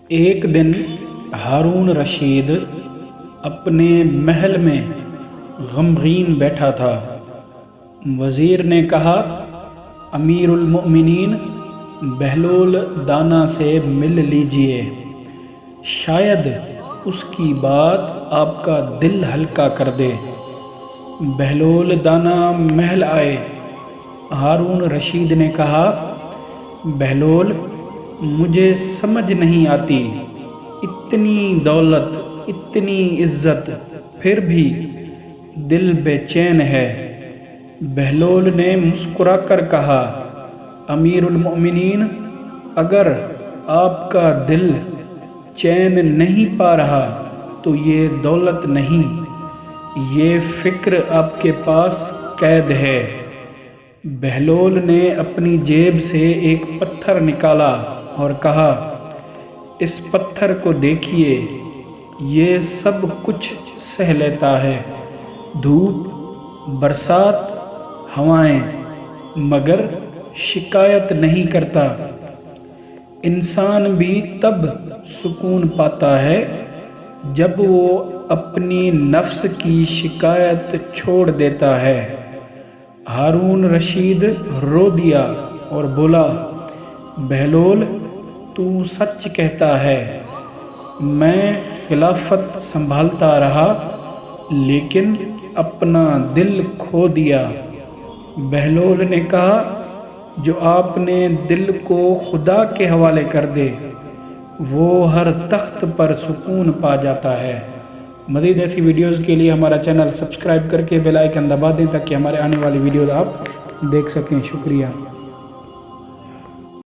ایک دن ہارون رشید اپنے محل میں غمگین بیٹھا تھا۔ وزیر نے کہا، امیر المؤمنین بہلول دانا سے مل لیجئے، شاید اس کی بات آپ کا دل ہلکا کر دے۔ بہلول دانا محل آئے۔ ہارون رشید نے کہا، بہلول، مجھے سمجھ نہیں آتی، اتنی دولت، اتنی عزت، پھر بھی دل بے چین ہے۔ بہلول نے مسکرا کر کہا، امیر المؤمنین، اگر آپ کا دل چین نہیں پا رہا تو یہ دولت نہیں، یہ فکر آپ کے پاس قید ہے۔ بہلول نے اپنی جیب سے ایک پتھر نکالا اور کہا، اس پتھر کو دیکھیے، یہ سب کچھ سہ لیتا ہے، دھوپ، برسات، ہوائیں، مگر شکایت نہیں کرتا۔ انسان بھی تب سکون پاتا ہے جب وہ اپنی نفس کی شکایت چھوڑ دیتا ہے۔ ہارون رشید رو دیا اور بولا، بہلول، تو سچ کہتا ہے، میں خلافت سنبھالتا رہا لیکن اپنا دل کھو دیا۔ بہلول نے کہا، جو آپ نے دل کو خدا کے حوالے کر دے وہ ہر تخت پر سکون پا جاتا ہے۔ مزید ایسی ویڈیوز کے لیے ہمارا چینل سبسکرائب کر کے بیل آئیکن دبا دیں تاکہ ہمارے آنے والی ویڈیوز آپ دیکھ سکیں۔ شکریہ۔